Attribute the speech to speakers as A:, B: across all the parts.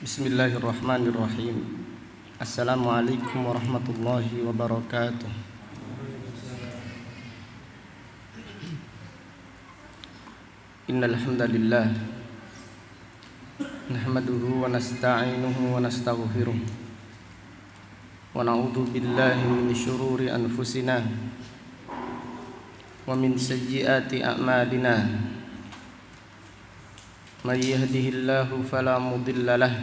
A: Bismillahirrahmanirrahim. Assalamualaikum warahmatullahi wabarakatuh. Innal hamdalillah nahmaduhu wa nasta'inuhu wa nastaghfiruh wa na'udzu billahi min syururi anfusina wa min sayyiati a'malina. Man yahdihillahu fala mudilla lahu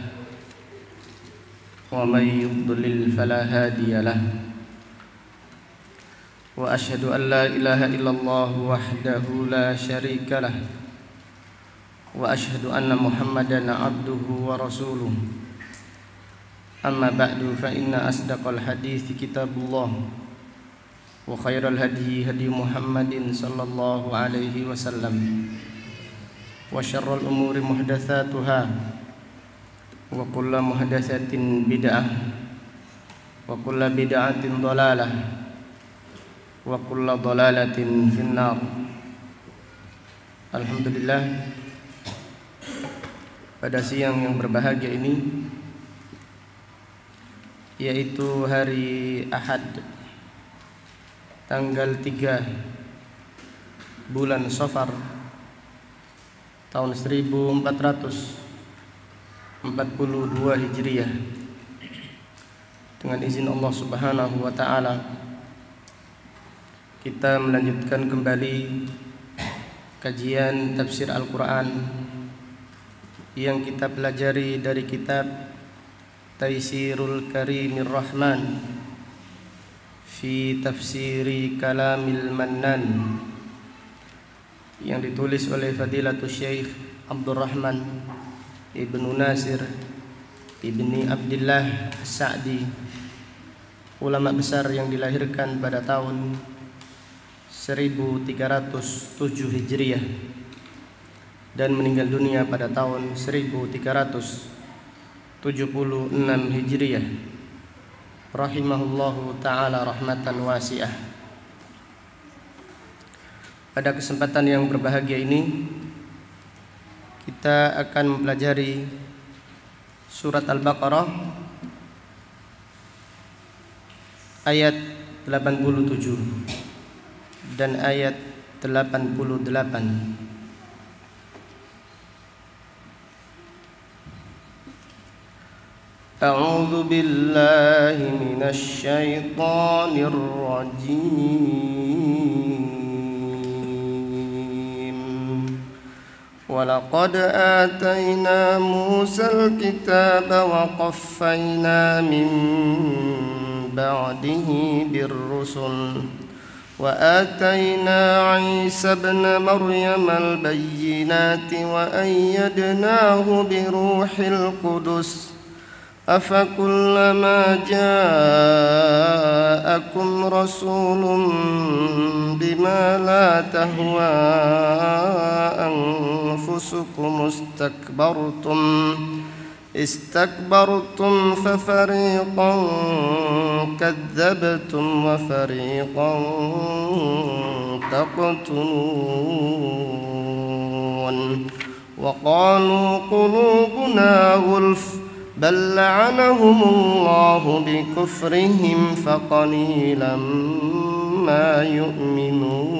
A: wa man yudlil fala hadiya lahu. Wa asyhadu an la ilaha illallah wahdahu la syarika lahu wa asyhadu anna Muhammadan abduhu wa rasuluh. Amma ba'du, fa inna asdaqal hadithi kitabullah wa khairal hadi hadi Muhammadin sallallahu alaihi wasallam wa syarrul umuri muhdatsatuha wa kullu muhdatsatin bid'ah wa kullu bid'atin dhalalah wa kullu dhalalatin finnar. Alhamdulillah, pada siang yang berbahagia ini, yaitu hari Ahad tanggal 3 bulan Safar tahun 1442 Hijriah, dengan izin Allah Subhanahu wa taala kita melanjutkan kembali kajian tafsir Al-Qur'an yang kita pelajari dari kitab Taisirul Karimir Rahman fi Tafsiri Kalamil Mannan, yang ditulis oleh Fadilatul Syekh Abdurrahman Ibnu Nasir Ibni Abdillah Sa'di, ulama besar yang dilahirkan pada tahun 1307 Hijriah dan meninggal dunia pada tahun 1376 Hijriah, rahimahullahu ta'ala rahmatan wasi'ah. Pada kesempatan yang berbahagia ini kita akan mempelajari surat Al-Baqarah ayat 87 dan ayat 88. A'udzu billahi minasy syaithanir rajim. وَلَقَدْ آتَيْنَا مُوسَى الْكِتَابَ وَقَفَّيْنَا مِنْ بَعْدِهِ بِالرُّسُلِ وَآتَيْنَا عِيسَى ابْنَ مَرْيَمَ الْبَيِّنَاتِ وَأَيَّدْنَاهُ بِرُوحِ الْقُدُسِ أَفَكُلَّمَا جَاءَكُمْ رَسُولٌ بِمَا لَا تَهْوَى أَنفُسُكُمُ اسْتَكْبَرْتُمْ فَفَرِيقًا كَذَّبْتُمْ وَفَرِيقًا تَقْتُلُونَ وَقَالُوا قُلُوبُنَا غُلْفٌ بل لعنهم الله بكفرهم فقليلا ما يؤمنون.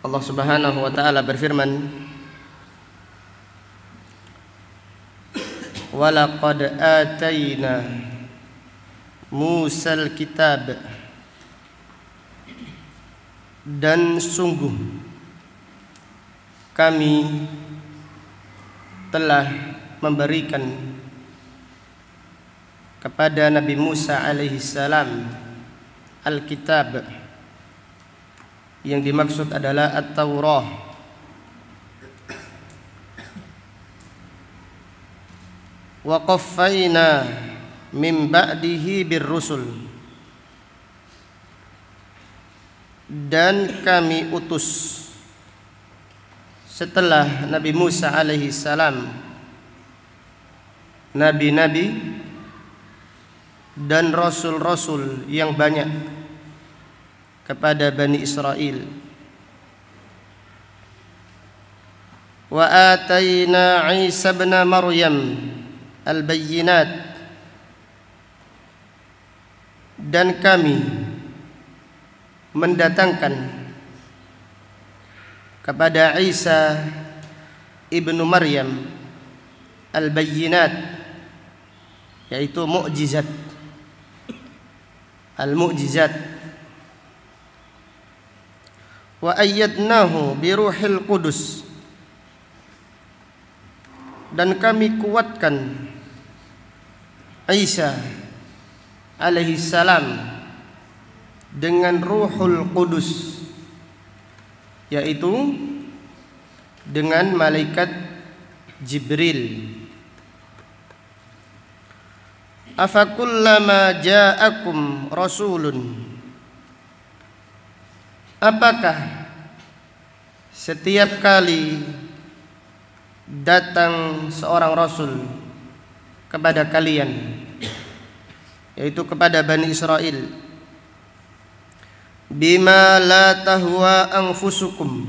A: Allah Subhanahu wa taala berfirman, walaqad atayna Musal kitab, dan sungguh kami telah memberikan kepada Nabi Musa alaihi salam Alkitab, yang dimaksud adalah At-Taurah. Wa qaffayna min ba'dihi bir-rusul, dan kami utus setelah Nabi Musa alaihi salam nabi-nabi dan rasul-rasul yang banyak kepada Bani Israel. wa atayna Isa ibn Maryam al-bayyinat, dan kami mendatangkan kepada Isa ibnu Maryam al-bayyinat, yaitu mukjizat, al-mukjizat. Wa ayyadnahu bi ruhil qudus, dan kami kuatkan Isa alaihi salam dengan Ruhul Qudus, yaitu dengan malaikat Jibril. Afakullama ja'akum rasulun, apakah setiap kali datang seorang rasul kepada kalian, yaitu kepada Bani Israel, bima la tahwa anfusukum,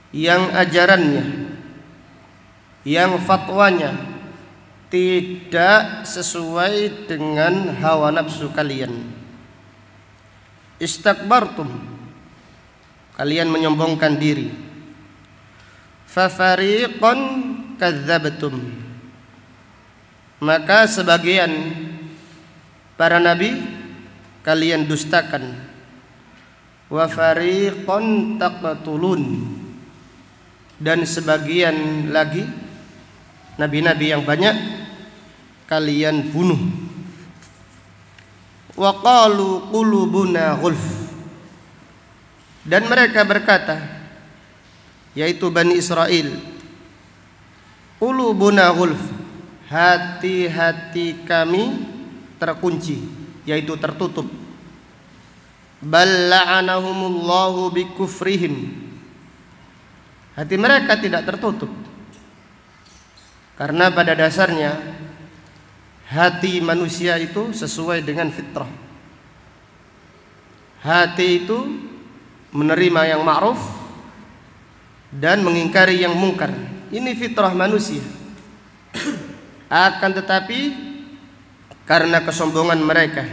A: yang ajarannya, yang fatwanya tidak sesuai dengan hawa nafsu kalian, istakbartum, kalian menyombongkan diri, fafariqan kadzabtum, maka sebagian para nabi kalian dustakan, wa fariqan taqtulun, dan sebagian lagi nabi-nabi yang banyak kalian bunuh. Wa qalu qulubuna ghulf, dan mereka berkata, yaitu Bani Israel, qulubuna ghulf, hati-hati kami terkunci, yaitu tertutup. Bal la'anahumullahu bikufrihim, hati mereka tidak tertutup, karena pada dasarnya hati manusia itu sesuai dengan fitrah. Hati itu menerima yang ma'ruf dan mengingkari yang mungkar. Ini fitrah manusia. Akan tetapi karena kesombongan mereka,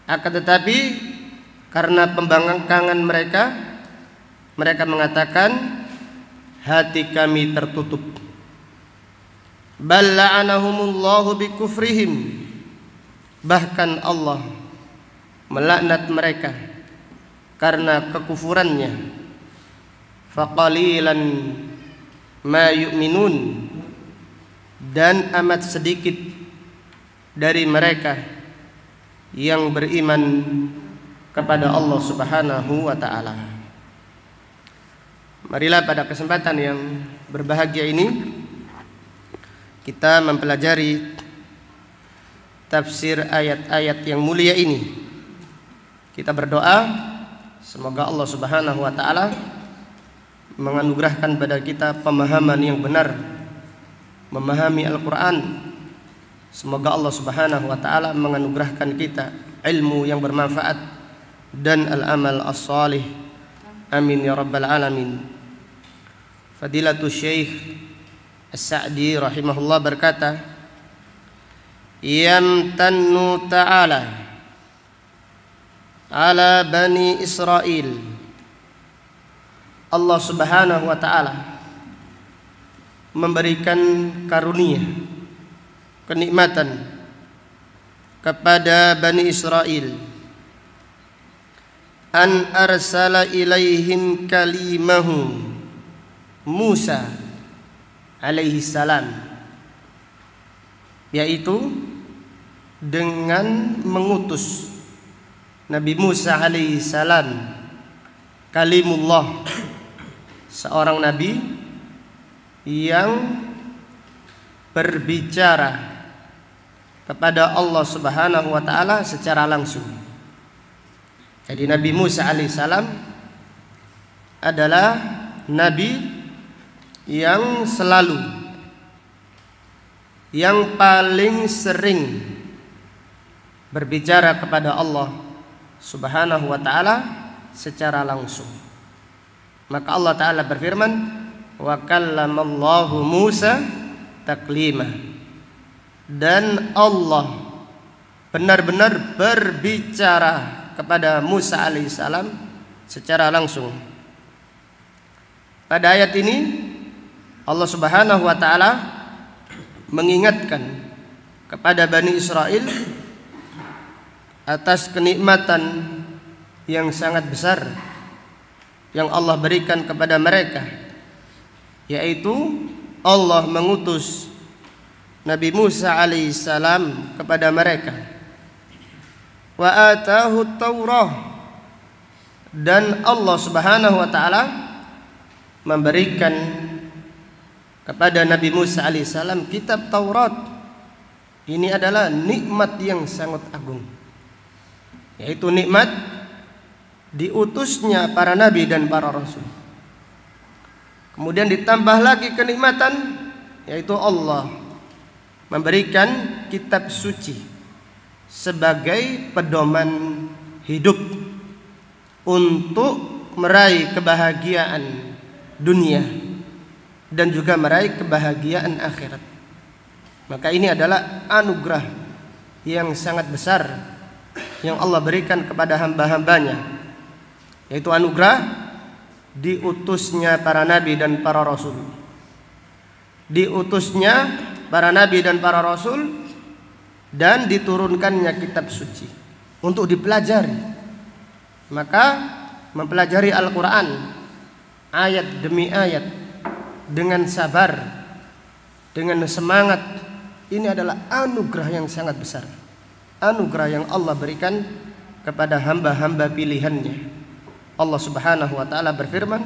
A: akan tetapi karena pembangkangan mereka, mereka mengatakan hati kami tertutup. Bal la'anahumullahu bikufrihim, bahkan Allah melaknat mereka karena kekufurannya. Faqalilan ma yu'minun, dan amat sedikit dari mereka yang beriman kepada Allah Subhanahu wa ta'ala. Marilah pada kesempatan yang berbahagia ini kita mempelajari tafsir ayat-ayat yang mulia ini. Kita berdoa semoga Allah Subhanahu wa ta'ala menganugerahkan pada kita pemahaman yang benar, memahami Al-Quran. Semoga Allah Subhanahu wa ta'ala menganugerahkan kita ilmu yang bermanfaat dan al-amal as-salih. Amin ya rabbal alamin. Fadilatul Syekh As-Sa'di rahimahullah berkata, yamtannu ta'ala ala Bani Israel, Allah Subhanahu wa ta'ala memberikan karunia, kenikmatan kepada Bani Israel, an arsala ilaihim kalimahu Musa alaihi salam, yaitu dengan mengutus Nabi Musa alaihi salam, kalimullah, seorang nabi yang berbicara kepada Allah Subhanahu wa ta'ala secara langsung. Jadi Nabi Musa alaihi salam adalah nabi yang selalu, yang paling sering berbicara kepada Allah Subhanahu wa ta'ala secara langsung. Maka Allah Ta'ala berfirman, wa kallamallahu Musa taklima. Dan Allah benar-benar berbicara kepada Musa alaihissalam secara langsung. Pada ayat ini Allah Subhanahu wa taala mengingatkan kepada Bani Israel atas kenikmatan yang sangat besar yang Allah berikan kepada mereka, yaitu Allah mengutus Nabi Musa alaihissalam kepada mereka. Wa atahu Taurah, dan Allah Subhanahu wa taala memberikan kepada Nabi Musa alaihissalam kitab Taurat. Ini adalah nikmat yang sangat agung, yaitu nikmat diutusnya para nabi dan para rasul. Kemudian ditambah lagi kenikmatan, yaitu Allah memberikan kitab suci sebagai pedoman hidup untuk meraih kebahagiaan dunia dan juga meraih kebahagiaan akhirat. Maka ini adalah anugerah yang sangat besar yang Allah berikan kepada hamba-hambanya, yaitu anugerah diutusnya para nabi dan para rasul. Diutusnya para nabi dan para rasul dan diturunkannya kitab suci untuk dipelajari. Maka mempelajari Al-Quran ayat demi ayat dengan sabar, dengan semangat, ini adalah anugerah yang sangat besar, anugerah yang Allah berikan kepada hamba-hamba pilihannya. Allah Subhanahu wa taala berfirman,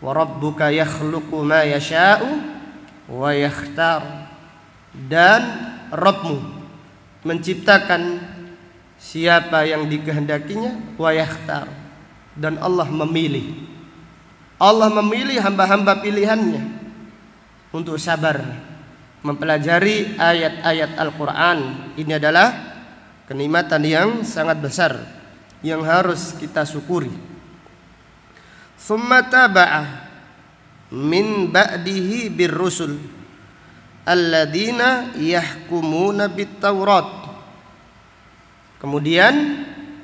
A: wa rabbuka yakhluqu ma yasha'u wa yakhtar, dan Rabbmu menciptakan siapa yang dikehendakinya, wa yakhtar, dan Allah memilih. Allah memilih hamba-hamba pilihannya untuk sabar mempelajari ayat-ayat Al-Quran. Ini adalah kenikmatan yang sangat besar yang harus kita syukuri. Tsumma taba'a min ba'dihi birrusul alladzina yahkumuna bit-Taurat. Kemudian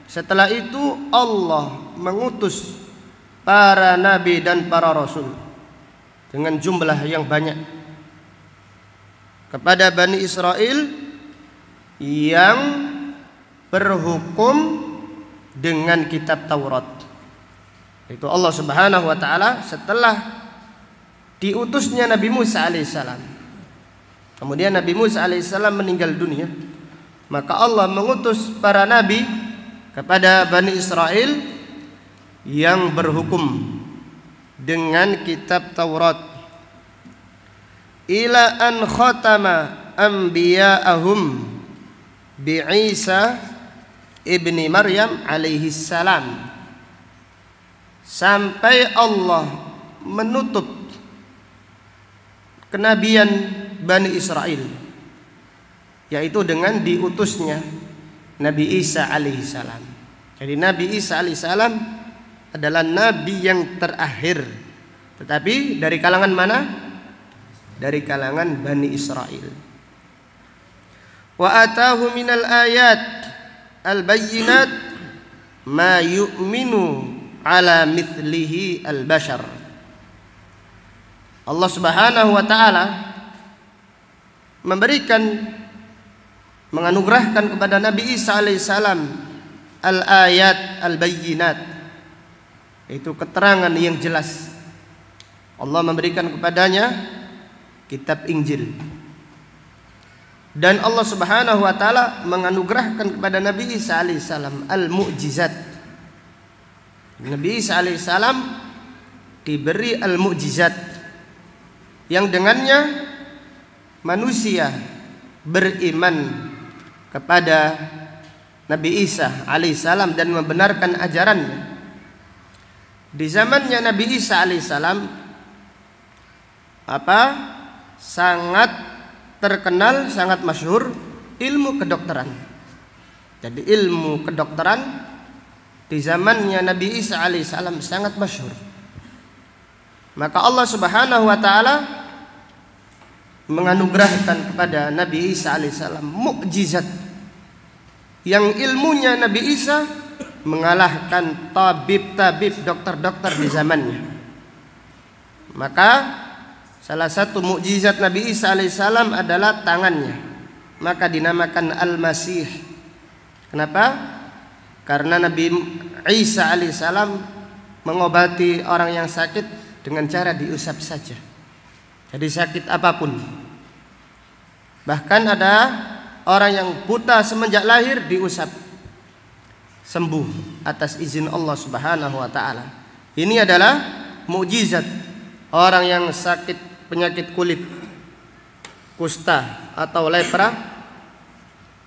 A: setelah itu Allah mengutus para nabi dan para rasul dengan jumlah yang banyak kepada Bani Israel yang berhukum dengan kitab Taurat. Itu Allah Subhanahu wa taala setelah diutusnya Nabi Musa alaihissalam. Kemudian Nabi Musa alaihissalam meninggal dunia, maka Allah mengutus para nabi kepada Bani Israel yang berhukum dengan kitab Taurat, ila an khatama anbiya'ahum bi Isa ibni Maryam alaihi salam, sampai Allah menutup kenabian Bani Israel, yaitu dengan diutusnya Nabi Isa alaihi salam. Jadi Nabi Isa alaihi salam adalah nabi yang terakhir, tetapi dari kalangan mana? Dari kalangan Bani Israel. Wa atahu minal ayat al-bayyinat ma yu'minu ala mithlihi al-bashar. Allah Subhanahu wa taala menganugerahkan kepada Nabi Isa alaihissalam al-ayat al-bayyinat, itu keterangan yang jelas. Allah memberikan kepadanya kitab Injil, dan Allah Subhanahu wa taala menganugerahkan kepada Nabi Isa alaihissalam al-mu'jizat. Nabi Isa alaihissalam diberi al-mu'jizat yang dengannya manusia beriman kepada Nabi Isa alaihissalam dan membenarkan ajarannya. Di zamannya Nabi Isa alaihissalam sangat terkenal, sangat masyhur ilmu kedokteran. Jadi ilmu kedokteran di zamannya Nabi Isa alaihissalam sangat masyhur. Maka Allah Subhanahu wa taala menganugerahkan kepada Nabi Isa alaihissalam mukjizat yang ilmunya Nabi Isa mengalahkan tabib-tabib, dokter-dokter di zamannya. Maka salah satu mukjizat Nabi Isa alaihissalam adalah tangannya. Maka dinamakan Al-Masih. Kenapa? Karena Nabi Isa alaihissalam mengobati orang yang sakit dengan cara diusap saja. Jadi sakit apapun. Bahkan ada orang yang buta semenjak lahir diusap, sembuh atas izin Allah Subhanahu wa taala. Ini adalah mukjizat. Orang yang sakit penyakit kulit, kusta atau lepra,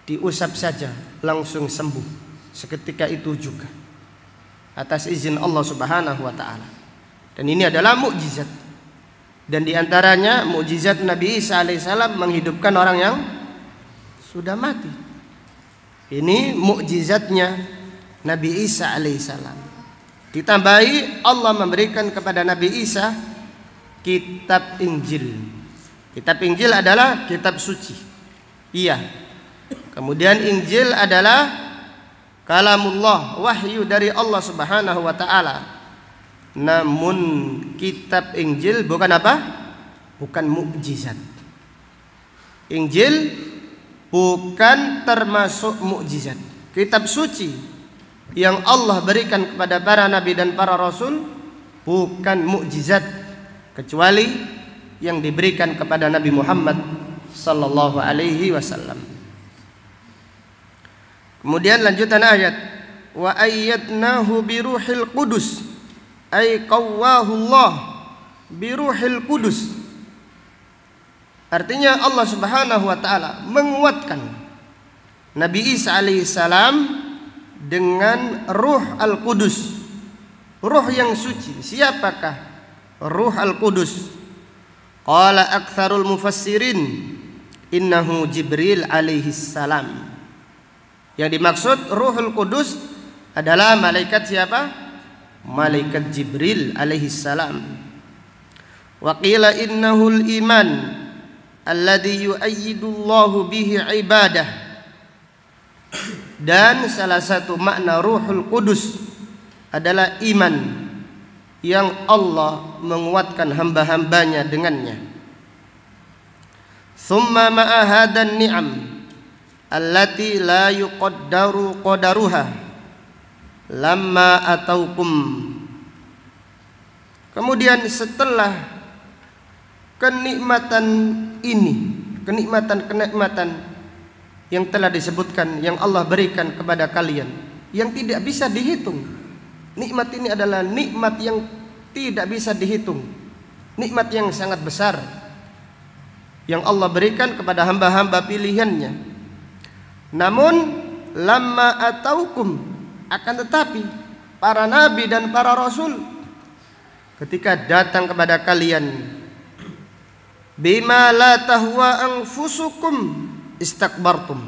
A: diusap saja langsung sembuh seketika itu juga atas izin Allah Subhanahu wa taala. Dan ini adalah mukjizat. Dan diantaranya mukjizat Nabi Isa alaihissalam menghidupkan orang yang sudah mati. Ini mukjizatnya Nabi Isa alaihissalam. Ditambahi Allah memberikan kepada Nabi Isa kitab Injil. Kitab Injil adalah kitab suci. Iya. Kemudian Injil adalah kalamullah, wahyu dari Allah Subhanahu wa taala. Namun kitab Injil bukan apa? Bukan mukjizat. Injil bukan termasuk mukjizat. Kitab suci yang Allah berikan kepada para nabi dan para rasul bukan mukjizat, kecuali yang diberikan kepada Nabi Muhammad sallallahu alaihi wasallam. Kemudian lanjutan ayat, wa ayyadnahu biruhil qudus, ay qawwahullah biruhil qudus. Artinya Allah Subhanahu wa taala menguatkan Nabi Isa alaihissalam dengan Ruh Al-Qudus, ruh yang suci. Siapakah Ruh Al-Qudus? Qala aktsarul mufassirin innahu Jibril alaihissalam. Yang dimaksud Ruhul Qudus adalah malaikat siapa? Malaikat Jibril alaihissalam. Wa qila innahul iman alladhi yu'ayyidullahu bihi ibadah. Dan salah satu makna Ruhul Qudus adalah iman yang Allah menguatkan hamba-hambanya dengannya. Thumma ma'a hadan ni'am allati la yuqaddaru qadaruha lamma ataukum. Kemudian setelah kenikmatan ini, kenikmatan yang telah disebutkan yang Allah berikan kepada kalian, yang tidak bisa dihitung. Nikmat ini adalah nikmat yang tidak bisa dihitung, nikmat yang sangat besar yang Allah berikan kepada hamba-hamba pilihannya. Namun lamma ataukum, akan tetapi para nabi dan para rasul ketika datang kepada kalian, bima la tahwa anfusukum istakbartum,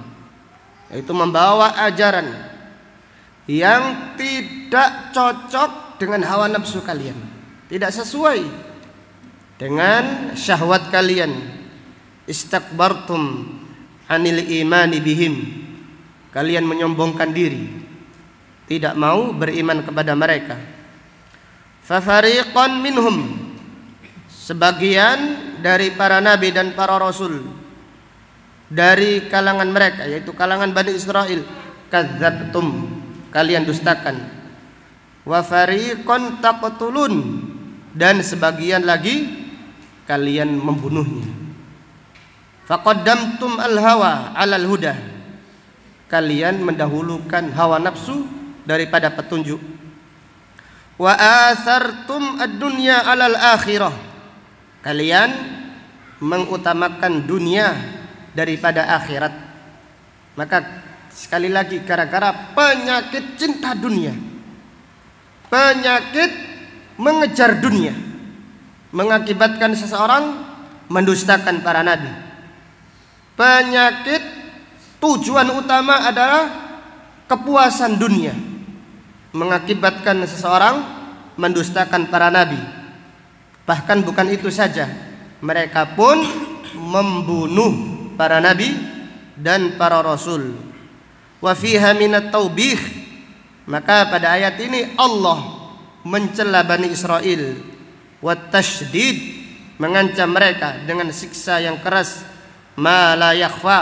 A: yaitu membawa ajaran yang tidak cocok dengan hawa nafsu kalian, tidak sesuai dengan syahwat kalian. Istakbartum anil imani bihim, kalian menyombongkan diri, tidak mau beriman kepada mereka. Fafariqan minhum, sebagian dari para nabi dan para rasul dari kalangan mereka, yaitu kalangan Bani Israel, kadzabtum, kalian dustakan. Wa fariqan taqtulun, dan sebagian lagi kalian membunuhnya. Faqaddamtum al-hawa 'alal huda, kalian mendahulukan hawa nafsu daripada petunjuk. Wa athartum ad-dunya 'alal akhirah, kalian mengutamakan dunia daripada akhirat. Maka sekali lagi, gara-gara penyakit cinta dunia, penyakit mengejar dunia, mengakibatkan seseorang mendustakan para nabi. Penyakit tujuan utama adalah kepuasan dunia, mengakibatkan seseorang mendustakan para nabi. Bahkan bukan itu saja, mereka pun membunuh para nabi dan para rasul. Wa fiha minat taubih, maka pada ayat ini Allah mencela Bani Israel, wa tasydid, mengancam mereka dengan siksa yang keras, ma la yakhfa,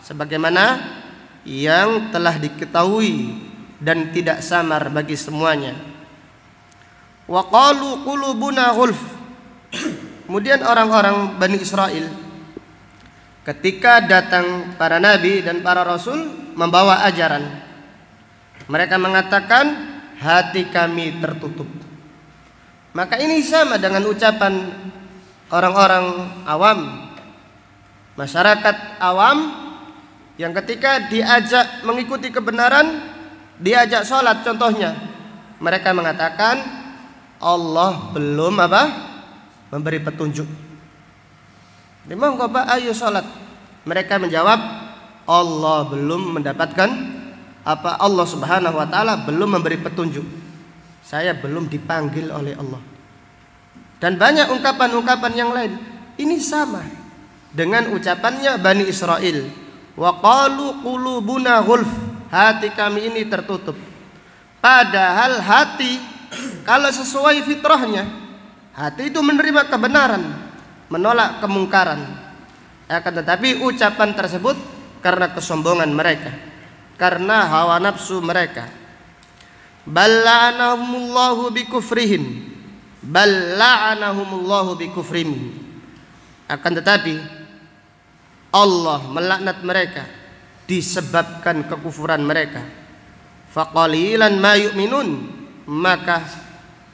A: sebagaimana yang telah diketahui dan tidak samar bagi semuanya. Wa qalu qulubuna ghulf, kemudian orang-orang Bani Israel ketika datang para nabi dan para rasul membawa ajaran, mereka mengatakan hati kami tertutup. Maka ini sama dengan ucapan orang-orang awam, masyarakat awam yang ketika diajak mengikuti kebenaran, diajak sholat contohnya, mereka mengatakan Allah belum memberi petunjuk. Monggo Pak, ayo sholat. Mereka menjawab Allah belum mendapatkan Allah Subhanahu wa taala belum memberi petunjuk. Saya belum dipanggil oleh Allah. Dan banyak ungkapan-ungkapan yang lain. Ini sama dengan ucapannya Bani Israel. Wa qalu qulubuna ghulf, hati kami ini tertutup. Padahal hati kalau sesuai fitrahnya, hati itu menerima kebenaran, menolak kemungkaran. Akan tetapi ucapan tersebut karena kesombongan mereka, karena hawa nafsu mereka. Balla'anahumullahu bikufrihim, balla'anahumullahu bikufrihim. Akan tetapi Allah melaknat mereka disebabkan kekufuran mereka. Faqalilan ma yu'minun, maka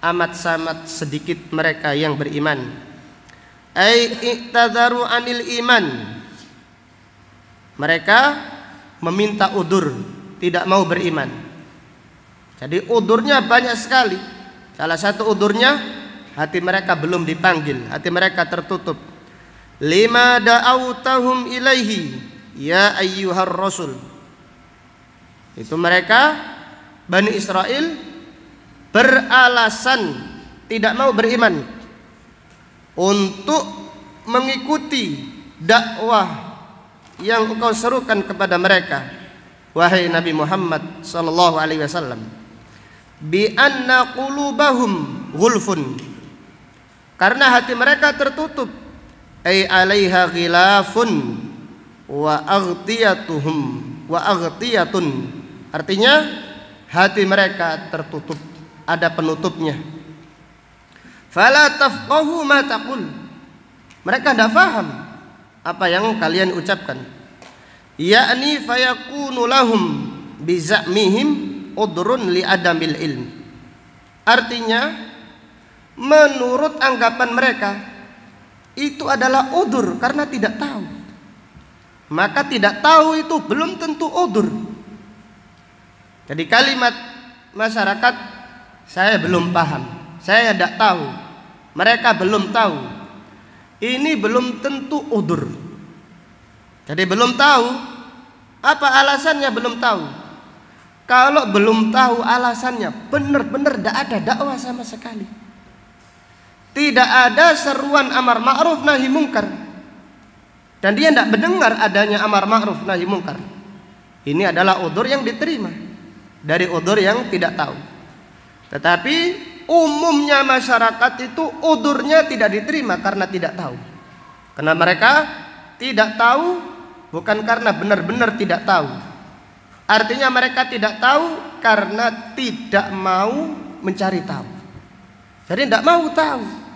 A: amat sangat sedikit mereka yang beriman. Ai i'tadharu anil iman, mereka meminta udur, tidak mau beriman. Jadi udurnya banyak sekali. Salah satu udurnya hati mereka belum dipanggil, hati mereka tertutup. Lima da'autahum ilaihi ya ayyuhar rasul, itu mereka Bani Israel beralasan tidak mau beriman untuk mengikuti dakwah yang engkau serukan kepada mereka, wahai Nabi Muhammad sallallahu alaihi wasallam. Bi anna qulubahum ghulfun, karena hati mereka tertutup. Ai alaiha ghilafun wa aghtiyatuhum wa aghtiyatun, artinya hati mereka tertutup, ada penutupnya. Fala tafqahu ma taqul, mereka tidak faham apa yang kalian ucapkan. Yakni fayakunu lahum bizamihim udrun li adamil ilm, artinya menurut anggapan mereka itu adalah udur karena tidak tahu. Maka tidak tahu itu belum tentu udur. Jadi kalimat masyarakat saya belum paham, saya tidak tahu, mereka belum tahu, ini belum tentu udur. Jadi belum tahu, apa alasannya belum tahu? Kalau belum tahu alasannya, benar-benar tidak ada dakwah sama sekali. Tidak ada seruan amar ma'ruf nahi mungkar, dan dia tidak mendengar adanya amar ma'ruf nahi mungkar. Ini adalah udzur yang diterima dari udzur yang tidak tahu. Tetapi umumnya masyarakat itu udzurnya tidak diterima karena tidak tahu. Karena mereka tidak tahu bukan karena benar-benar tidak tahu. Artinya mereka tidak tahu karena tidak mau mencari tahu. Jadi tidak mau tahu.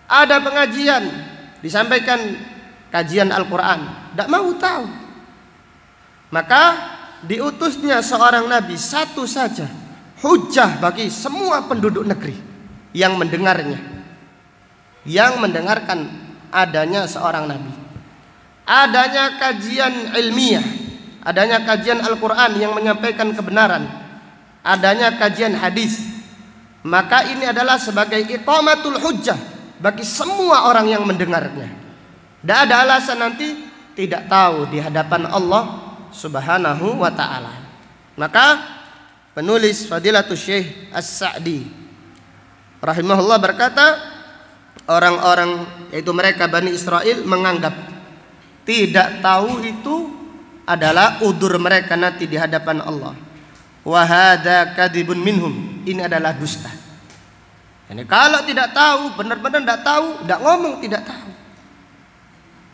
A: Ada pengajian, disampaikan kajian Al-Quran, tidak mau tahu. Maka diutusnya seorang nabi satu saja, hujjah bagi semua penduduk negeri yang mendengarnya, yang mendengarkan adanya seorang nabi, adanya kajian ilmiah, adanya kajian Al-Quran yang menyampaikan kebenaran, adanya kajian hadis. Maka ini adalah sebagai iqamatul hujjah bagi semua orang yang mendengarnya. Tidak ada alasan nanti tidak tahu di hadapan Allah Subhanahu wa ta'ala. Maka penulis Fadilatul Syekh As-Sa'di rahimahullah berkata, orang-orang yaitu mereka Bani Israel menganggap tidak tahu itu adalah udzur mereka nanti di hadapan Allah. Wa hadza kadzibun minhum, ini adalah dusta. Jadi kalau tidak tahu, benar-benar tidak tahu, tidak ngomong tidak tahu.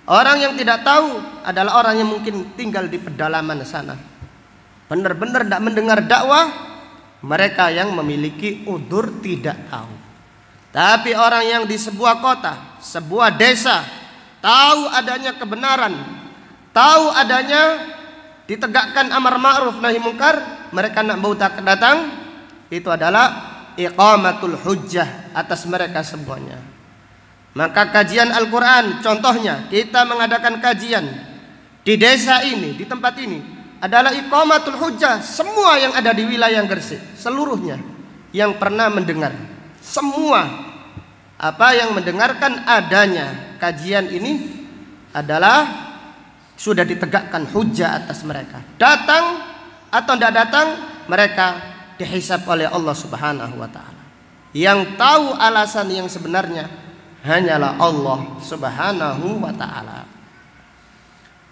A: Orang yang tidak tahu adalah orang yang mungkin tinggal di pedalaman sana, benar-benar tidak mendengar dakwah. Mereka yang memiliki udzur tidak tahu. Tapi orang yang di sebuah kota, sebuah desa, tahu adanya kebenaran, tahu adanya ditegakkan amar ma'ruf nahi munkar, mereka nak mau datang, itu adalah iqamatul hujjah atas mereka semuanya. Maka kajian Al-Quran, contohnya kita mengadakan kajian di desa ini, di tempat ini, adalah iqamatul hujjah. Semua yang ada di wilayah Gresik, seluruhnya yang pernah mendengar, semua apa yang mendengarkan adanya kajian ini adalah sudah ditegakkan hujjah atas mereka. Datang atau tidak datang, mereka dihisab oleh Allah Subhanahu wa taala. Yang tahu alasan yang sebenarnya hanyalah Allah Subhanahu wa taala.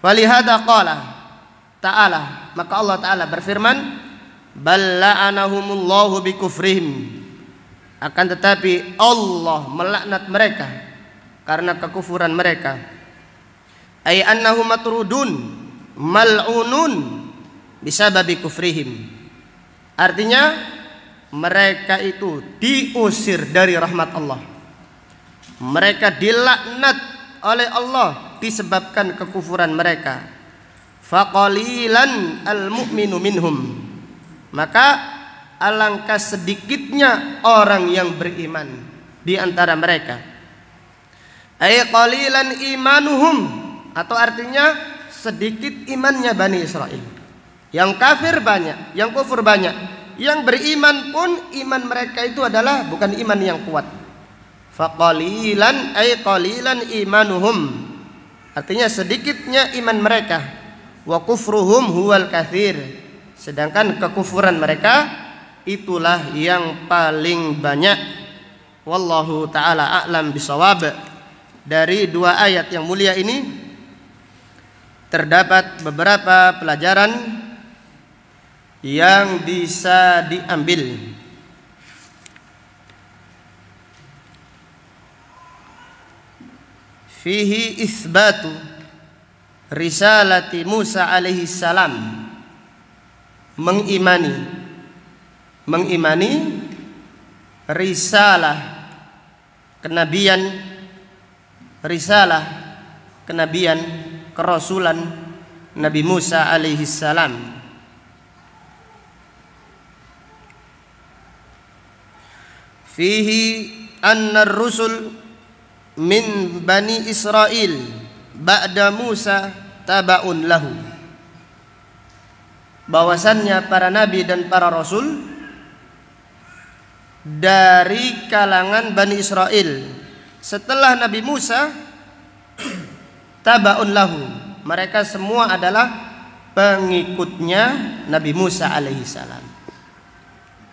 A: Walihada qala ta'ala, maka Allah taala berfirman, bal la'anahumullahu bikufrihim, akan tetapi Allah melaknat mereka karena kekufuran mereka. Ay annahum matrudun mal'unun bisababi kufrihim, artinya mereka itu diusir dari rahmat Allah, mereka dilaknat oleh Allah disebabkan kekufuran mereka. Faqalilan al-mu'minu minhum, maka alangkah sedikitnya orang yang beriman di antara mereka. Ay qalilan imanuhum, atau artinya sedikit imannya Bani Israel. Yang kafir banyak, yang kufur banyak, yang beriman pun iman mereka itu adalah bukan iman yang kuat. Faqalilan ay qalilan imanuhum, artinya sedikitnya iman mereka. Wa kufruhum huwal katsir, sedangkan kekufuran mereka itulah yang paling banyak. Wallahu taala a'lam bisawab. Dari dua ayat yang mulia ini terdapat beberapa pelajaran yang bisa diambil. Fihi isbatu risalati Musa alaihi salam, mengimani risalah kenabian kerasulan Nabi Musa alaihi salam. Fihi anna ar-rusul min Bani Israel ba'da Musa tabaun lahu, bahwasannya para nabi dan para rasul dari kalangan Bani Israel setelah Nabi Musa tabaun lahu, mereka semua adalah pengikutnya Nabi Musa alaihi salam.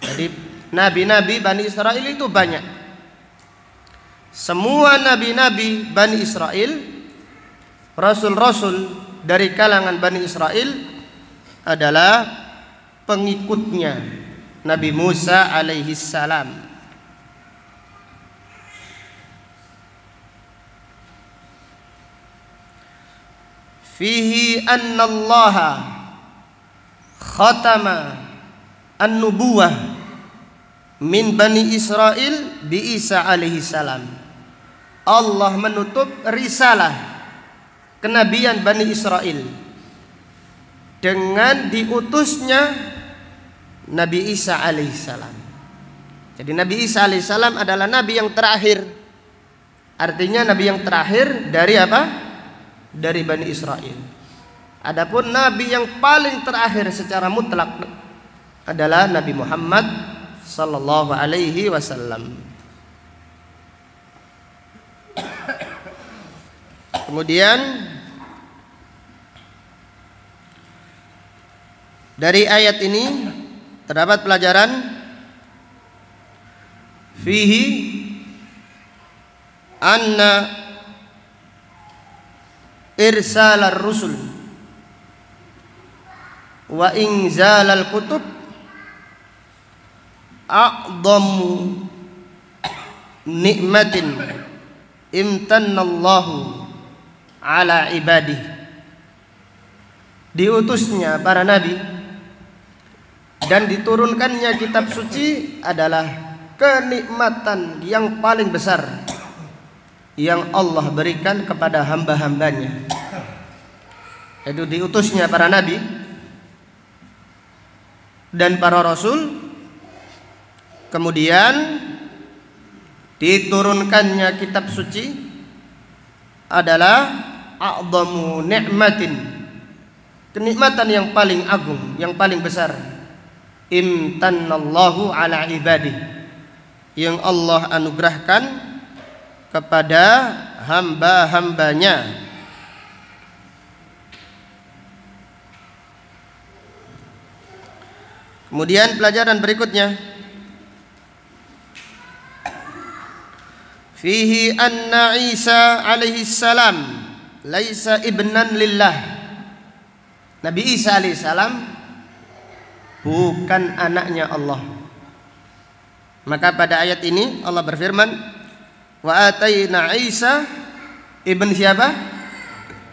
A: Jadi nabi-nabi Bani Israel itu banyak. Semua nabi-nabi Bani Israel, rasul-rasul dari kalangan Bani Israel adalah pengikutnya Nabi Musa alaihi salam. Fihi anna Allah khatama an-nubuwah min Bani Israel bi Isa alaihi salam. Allah menutup risalah kenabian Bani Israel dengan diutusnya Nabi Isa alaihissalam. Jadi Nabi Isa alaihissalam adalah nabi yang terakhir. Artinya nabi yang terakhir dari apa? Dari Bani Israel. Adapun nabi yang paling terakhir secara mutlak adalah Nabi Muhammad sallallahu alaihi wasallam. Kemudian dari ayat ini terdapat pelajaran fihi anna irsalar rusul wa inzalal kutub a'dhamu nikmatin imtannallahu ala ibadih. Diutusnya para nabi dan diturunkannya kitab suci adalah kenikmatan yang paling besar yang Allah berikan kepada hamba-hambanya. Itu diutusnya para nabi dan para rasul, kemudian diturunkannya kitab suci adalah a'dhamu ni'matin, kenikmatan yang paling agung, yang paling besar, imtannallahu ala ibadih, yang Allah anugerahkan kepada hamba-hambanya. Kemudian pelajaran berikutnya, fihi anna Isa alaihi salam laisa ibnan lillah. Nabi Isa alaihi salam bukan anaknya Allah. Maka pada ayat ini Allah berfirman, wa ataina Isa ibn siapa?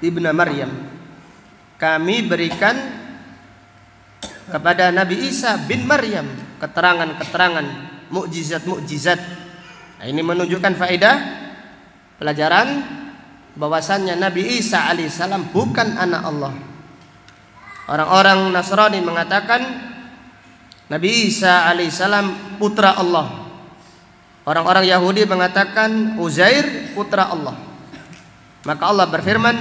A: Ibnu Maryam. Kami berikan kepada Nabi Isa bin Maryam keterangan-keterangan, mukjizat-mukjizat. Nah, ini menunjukkan faedah pelajaran bahwasannya Nabi Isa alaihissalam bukan anak Allah. Orang-orang Nasrani mengatakan Nabi Isa alaihissalam putra Allah. Orang-orang Yahudi mengatakan Uzair putra Allah. Maka Allah berfirman,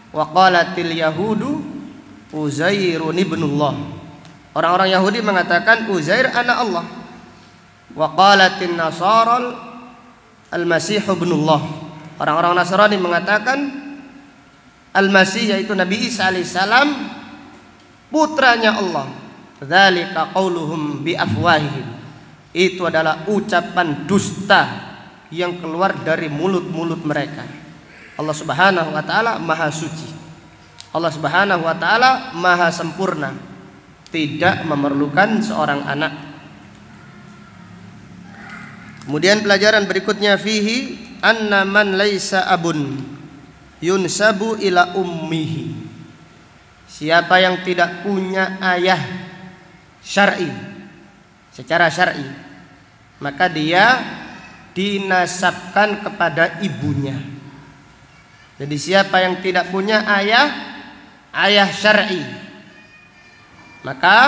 A: wa qalatil yahudu Uzairun ibnullah. Orang-orang Yahudi mengatakan Uzair anak Allah. Wa qalatin nasaral al-masih ibnullah. Orang-orang Nasrani mengatakan Al-Masih yaitu Nabi Isa alaihissalam putranya Allah. Dzalika qauluhum bi afwahihim. Itu adalah ucapan dusta yang keluar dari mulut-mulut mereka. Allah Subhanahu wa taala Maha suci. Allah Subhanahu wa taala Maha sempurna, tidak memerlukan seorang anak. Kemudian pelajaran berikutnya, fihi anna man laisa abun yunsabu ila ummihi. Siapa yang tidak punya ayah syar'i, secara syar'i, maka dia dinasabkan kepada ibunya. Jadi siapa yang tidak punya ayah syar'i, maka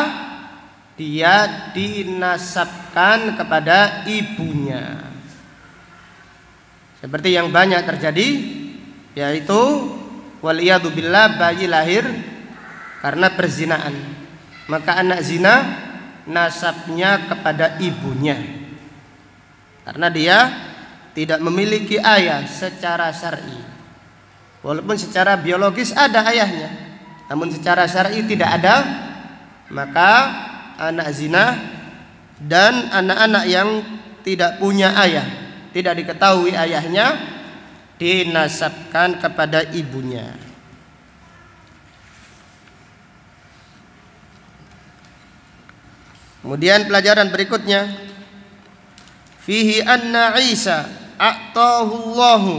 A: dia dinasabkan kepada ibunya. Seperti yang banyak terjadi, yaitu waliyadu billah, bayi lahir karena perzinaan, maka anak zina nasabnya kepada ibunya karena dia tidak memiliki ayah secara syar'i. Walaupun secara biologis ada ayahnya, namun secara syar'i tidak ada, maka anak zina dan anak-anak yang tidak punya ayah, tidak diketahui ayahnya, dinasabkan kepada ibunya. Kemudian pelajaran berikutnya, fihi anna Isa a'tahu Allahu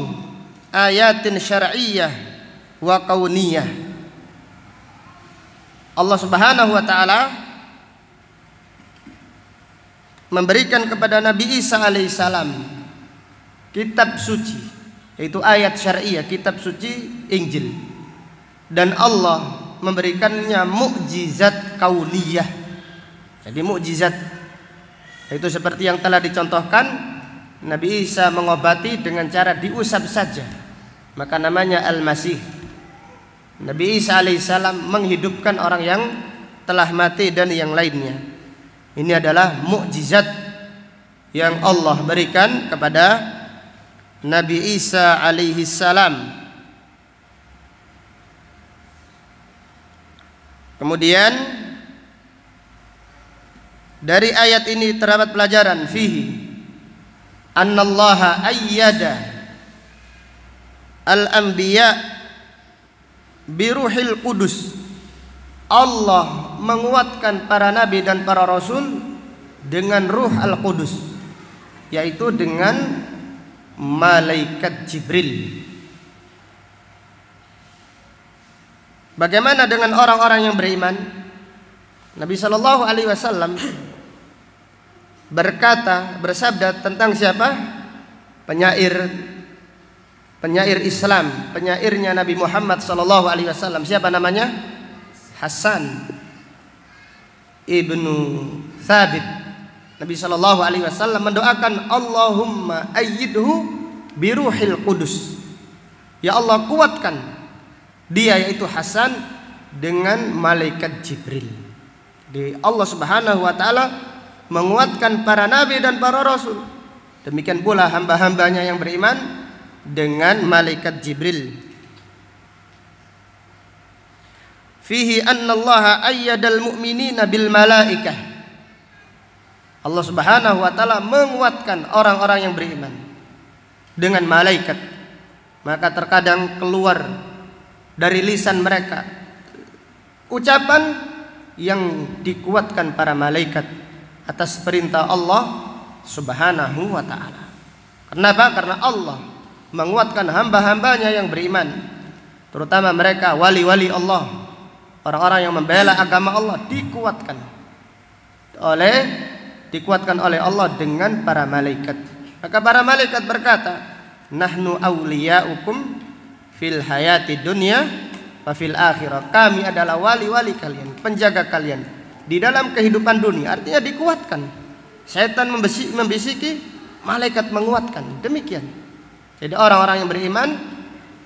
A: ayatin syar'iyyah wa kauniyah. Allah Subhanahu wa taala memberikan kepada Nabi Isa alaihissalam kitab suci, yaitu ayat syar'iyyah, kitab suci Injil, dan Allah memberikannya mukjizat kauniyah. Jadi mukjizat itu seperti yang telah dicontohkan, Nabi Isa mengobati dengan cara diusap saja, maka namanya Al-Masih. Nabi Isa alaihissalam menghidupkan orang yang telah mati dan yang lainnya. Ini adalah mukjizat yang Allah berikan kepada Nabi Isa alaihissalam. Kemudian dari ayat ini terdapat pelajaran, fihi annallaha ayyada al-anbiya biruhil qudus. Allah menguatkan para nabi dan para rasul dengan ruh al-qudus, yaitu dengan malaikat Jibril. Bagaimana dengan orang-orang yang beriman? Nabi Shallallahu Alaihi Wasallam bersabda tentang siapa? Penyair Islam, penyairnya Nabi Muhammad Shallallahu Alaihi Wasallam. Siapa namanya? Hasan ibnu Thabit. Nabi Shallallahu Alaihi Wasallam mendoakan, Allahumma ayyidhu biruhil qudus. Ya Allah, kuatkan dia, yaitu Hasan, dengan malaikat Jibril. Jadi Allah Subhanahu wa taala menguatkan para nabi dan para rasul. Demikian pula hamba-hambanya yang beriman dengan malaikat Jibril. Fihi anna Allah ayyadal mu'minina bil malaikah. Allah Subhanahu wa taala menguatkan orang-orang yang beriman dengan malaikat. Maka terkadang keluar dari lisan mereka ucapan yang dikuatkan para malaikat atas perintah Allah Subhanahu wa ta'ala. Kenapa? Karena Allah menguatkan hamba-hambanya yang beriman, terutama mereka wali-wali Allah, orang-orang yang membela agama Allah, dikuatkan oleh Allah dengan para malaikat. Maka para malaikat berkata, nahnu awliya'ukum fil hayati dunya wa fil akhirah. Kami adalah wali-wali kalian, penjaga kalian di dalam kehidupan dunia. Artinya dikuatkan. Setan membisiki, malaikat menguatkan. Demikian. Jadi orang-orang yang beriman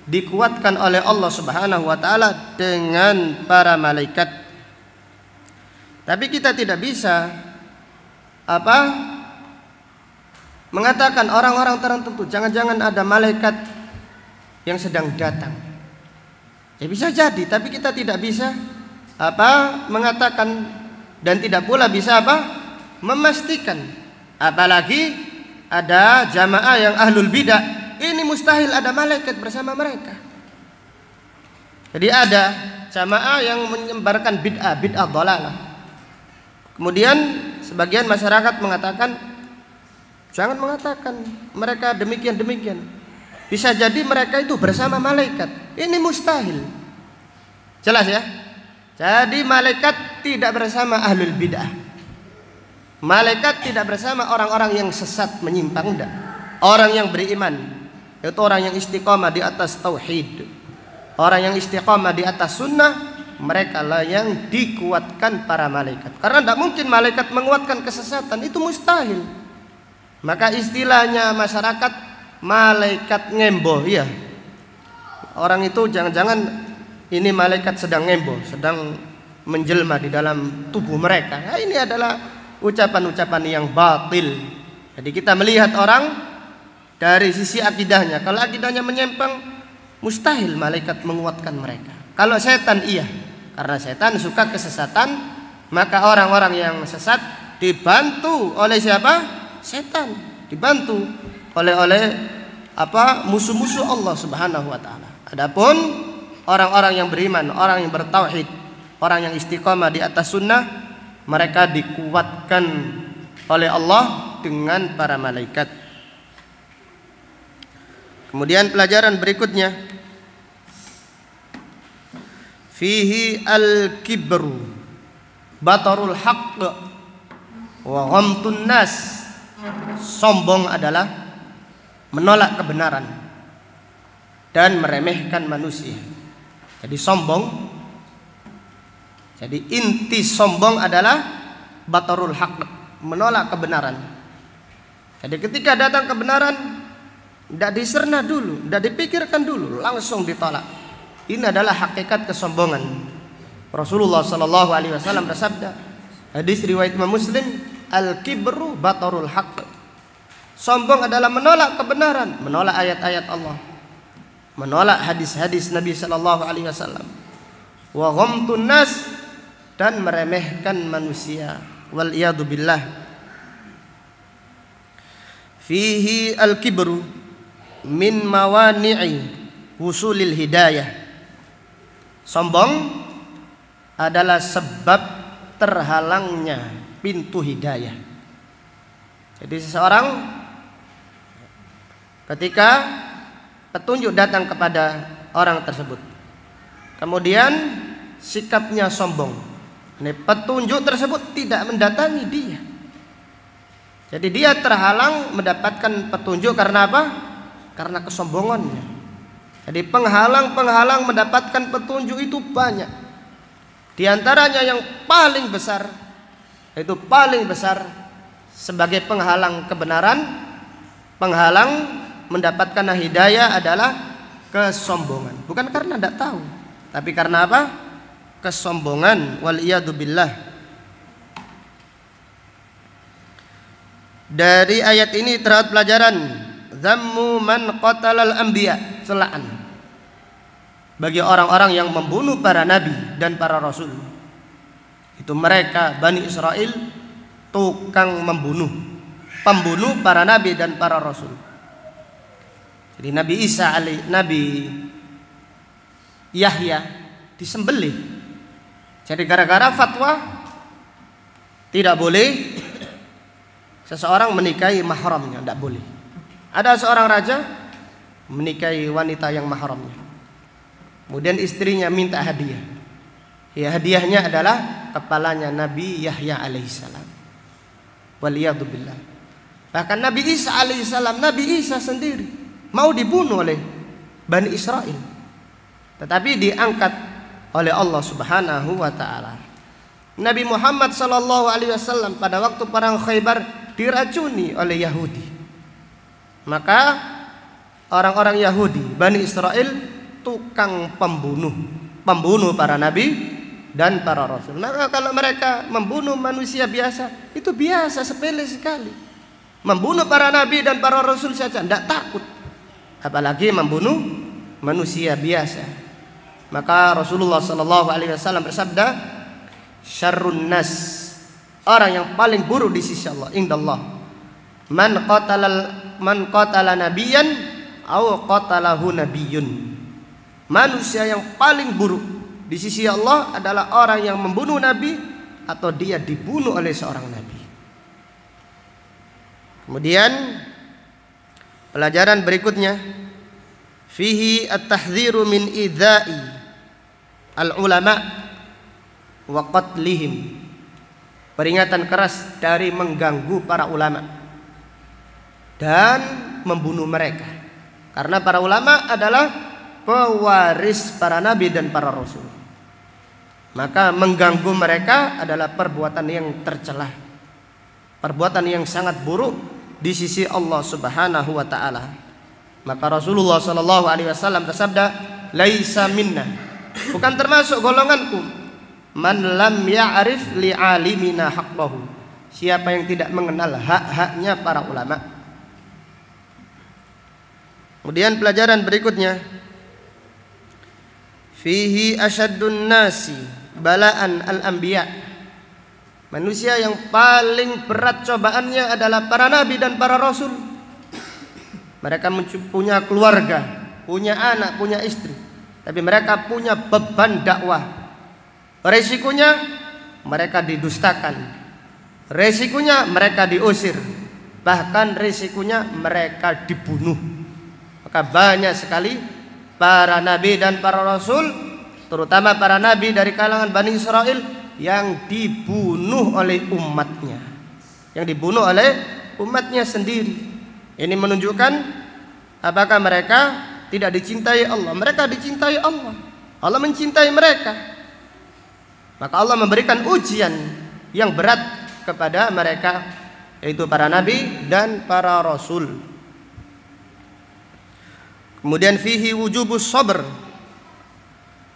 A: dikuatkan oleh Allah Subhanahu wa taala dengan para malaikat. Tapi kita tidak bisa mengatakan orang-orang tertentu, jangan-jangan ada malaikat yang sedang datang. Ya bisa jadi, tapi kita tidak bisa mengatakan, dan tidak pula bisa memastikan. Apalagi ada jamaah yang ahlul bidah, ini mustahil ada malaikat bersama mereka. Jadi ada jamaah yang menyebarkan bid'ah dhalalah. Kemudian sebagian masyarakat mengatakan, jangan mengatakan mereka demikian. Bisa jadi mereka itu bersama malaikat. Ini mustahil. Jelas ya? Jadi malaikat tidak bersama ahlul bid'ah. Malaikat tidak bersama orang-orang yang sesat menyimpang, enggak. Orang yang beriman, yaitu orang yang istiqamah di atas tauhid, orang yang istiqamah di atas sunnah, mereka lah yang dikuatkan para malaikat. Karena tidak mungkin malaikat menguatkan kesesatan, itu mustahil. Maka istilahnya masyarakat, malaikat ngemboh, ya. Orang itu jangan-jangan ini malaikat sedang ngemboh, sedang menjelma di dalam tubuh mereka. Nah, ini adalah ucapan-ucapan yang batil. Jadi kita melihat orang dari sisi akidahnya. Kalau akidahnya menyimpang, mustahil malaikat menguatkan mereka. Kalau setan iya, karena setan suka kesesatan, maka orang-orang yang sesat dibantu oleh siapa? Setan, dibantu oleh musuh-musuh Allah Subhanahu wa taala. Adapun orang-orang yang beriman, orang yang bertauhid, orang yang istiqamah di atas sunnah, mereka dikuatkan oleh Allah dengan para malaikat. Kemudian pelajaran berikutnya, fihi al-kibru batarul haqq wa ghamtun nas. Sombong adalah menolak kebenaran dan meremehkan manusia. Jadi sombong, jadi inti sombong adalah batarul haqq, menolak kebenaran. Jadi ketika datang kebenaran, tidak diserna dulu, tidak dipikirkan dulu, langsung ditolak. Ini adalah hakikat kesombongan. Rasulullah sallallahu alaihi wasallam bersabda, hadis riwayat Imam Muslim, al-kibru batarul haqq. Sombong adalah menolak kebenaran, menolak ayat-ayat Allah, menolak hadis-hadis Nabi sallallahu alaihi wasallam. Wa ghamtun nas, dan meremehkan manusia. Wal iyadu billah. Fihi al-kibru min mawani'i wusulil hidayah. Sombong adalah sebab terhalangnya pintu hidayah. Jadi seseorang ketika petunjuk datang kepada orang tersebut, kemudian sikapnya sombong, ini petunjuk tersebut tidak mendatangi dia. Jadi dia terhalang mendapatkan petunjuk karena apa? Karena kesombongannya. Jadi penghalang-penghalang mendapatkan petunjuk itu banyak. Di antaranya yang paling besar, itu paling besar sebagai penghalang kebenaran, penghalang mendapatkan hidayah adalah kesombongan. Bukan karena tidak tahu, tapi karena apa? Kesombongan. Waliyadu billah. Dari ayat ini terdapat pelajaran zammu man qatalal anbiya, celaan bagi orang-orang yang membunuh para nabi dan para rasul. Itu mereka Bani Israel, tukang membunuh, pembunuh para nabi dan para rasul. Jadi Nabi Isa Nabi Yahya disembelih. Jadi gara-gara fatwa tidak boleh seseorang menikahi mahramnya, tidak boleh. Ada seorang raja menikahi wanita yang mahramnya, kemudian istrinya minta hadiah. Ya, hadiahnya adalah kepalanya Nabi Yahya alaihissalam. Waliyadu billah. Bahkan Nabi Isa alaihissalam, Nabi Isa sendiri mau dibunuh oleh Bani Israel, tetapi diangkat oleh Allah Subhanahu wa taala. Nabi Muhammad sallallahu alaihi wasallam pada waktu perang Khaybar diracuni oleh Yahudi. Maka orang-orang Yahudi, Bani Israel, tukang pembunuh para nabi dan para rasul. Maka kalau mereka membunuh manusia biasa, itu biasa, sepele sekali. Membunuh para nabi dan para rasul saja tidak takut, apalagi membunuh manusia biasa. Maka Rasulullah sallallahu alaihi wasallam bersabda, syarrun nas, orang yang paling buruk di sisi Allah, indallah, man qatala nabiyan aw qatalahu nabiyyun. Manusia yang paling buruk di sisi Allah adalah orang yang membunuh nabi atau dia dibunuh oleh seorang nabi. Kemudian pelajaran berikutnya, fihi at-tahdhiru min idza'i al-ulama wa qatlihim. Peringatan keras dari mengganggu para ulama dan membunuh mereka. Karena para ulama adalah pewaris para nabi dan para rasul. Maka mengganggu mereka adalah perbuatan yang tercela, perbuatan yang sangat buruk di sisi Allah Subhanahu wa taala. Maka Rasulullah sallallahu alaihi wasallam bersabda, laisa minna, bukan termasuk golonganku, man lam ya'rif li'alimina haqqahu, siapa yang tidak mengenal hak-haknya para ulama. Kemudian pelajaran berikutnya, fihi asyaddun nasi balaan al-anbiya. Manusia yang paling berat cobaannya adalah para nabi dan para rasul. Mereka punya keluarga, punya anak, punya istri, tapi mereka punya beban dakwah. Resikonya mereka didustakan, resikonya mereka diusir, bahkan resikonya mereka dibunuh. Maka banyak sekali para nabi dan para rasul, terutama para nabi dari kalangan Bani Israel, yang dibunuh oleh umatnya, yang dibunuh oleh umatnya sendiri. Ini menunjukkan apakah mereka tidak dicintai Allah. Mereka dicintai Allah, Allah mencintai mereka. Maka Allah memberikan ujian yang berat kepada mereka, yaitu para nabi dan para rasul. Kemudian fihi wujubus sabr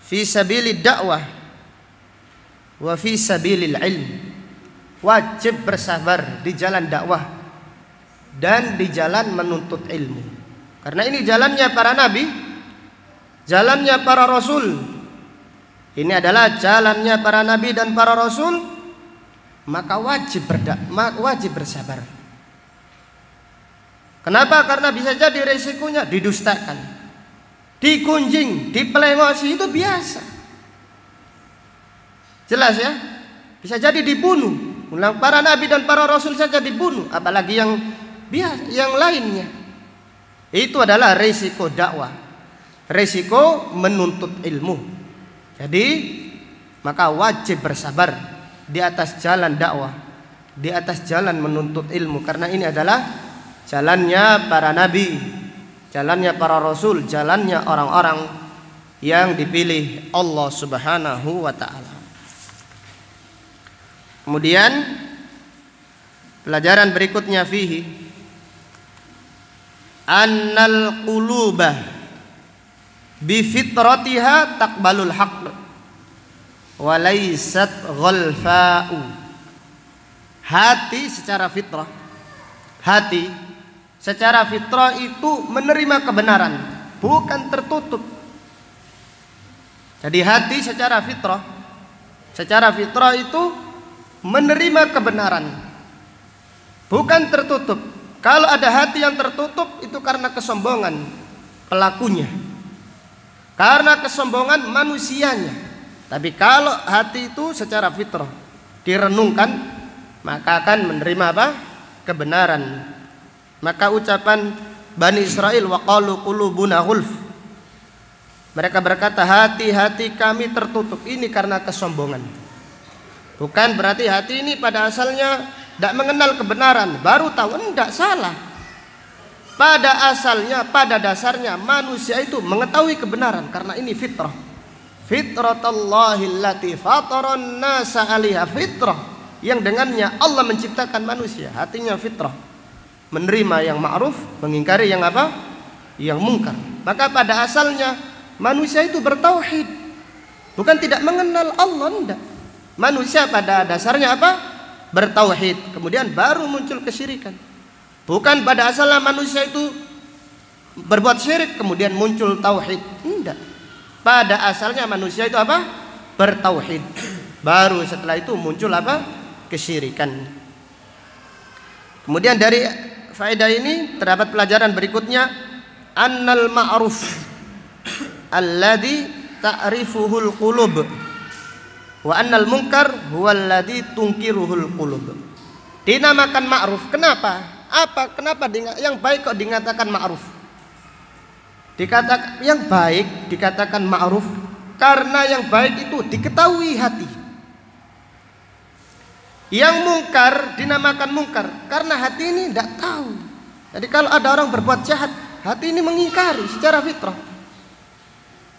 A: fi sabilid dakwah wa fi sabilil ilm. Wajib bersabar di jalan dakwah dan di jalan menuntut ilmu. Karena ini jalannya para nabi, jalannya para rasul. Ini adalah jalannya para nabi dan para rasul. Maka wajib bersabar. Kenapa? Karena bisa jadi resikonya didustakan, digunjing, dipelengosi itu biasa. Jelas ya? Bisa jadi dibunuh. Ulang para nabi dan para rasul saja dibunuh, apalagi yang biasa, yang lainnya. Itu adalah resiko dakwah, resiko menuntut ilmu. Jadi maka wajib bersabar di atas jalan dakwah, di atas jalan menuntut ilmu, karena ini adalah jalannya para nabi, jalannya para rasul, jalannya orang-orang yang dipilih Allah Subhanahu wa ta'ala. Kemudian pelajaran berikutnya fihi annal quluba bi fitratiha taqbalul haqq wa laysat ghalfa'u. Hati secara fitrah, hati secara fitrah itu menerima kebenaran, bukan tertutup. Jadi hati secara fitrah itu menerima kebenaran, bukan tertutup. Kalau ada hati yang tertutup itu karena kesombongan pelakunya, karena kesombongan manusianya. Tapi kalau hati itu secara fitrah direnungkan, maka akan menerima apa? Kebenaran. Maka ucapan Bani Israel, wa qalu qulubuna ghulf, mereka berkata hati-hati kami tertutup, ini karena kesombongan. Bukan berarti hati ini pada asalnya tidak mengenal kebenaran, baru tahu. Tidak, salah. Pada asalnya, pada dasarnya manusia itu mengetahui kebenaran, karena ini fitrah. Fitratallahi allati fataran nasa 'alaiha, fitrah yang dengannya Allah menciptakan manusia. Hatinya fitrah, menerima yang ma'ruf, mengingkari yang apa? Yang mungkar. Maka pada asalnya manusia itu bertauhid, bukan tidak mengenal Allah, tidak. Manusia pada dasarnya apa? Bertauhid. Kemudian baru muncul kesyirikan. Bukan pada asalnya manusia itu berbuat syirik kemudian muncul tauhid. Tidak. Pada asalnya manusia itu apa? Bertauhid. Baru setelah itu muncul apa? Kesyirikan. Kemudian dari faedah ini terdapat pelajaran berikutnya, annal ma'ruf alladhi ta'rifuhul qulub wa annal munkar huwallazi tunkiruhul qulub. Dinamakan ma'ruf. Kenapa? Kenapa yang baik kok dikatakan ma'ruf? Yang baik dikatakan ma'ruf karena yang baik itu diketahui hati. Yang mungkar dinamakan mungkar karena hati ini tidak tahu. Jadi kalau ada orang berbuat jahat, hati ini mengingkari secara fitrah.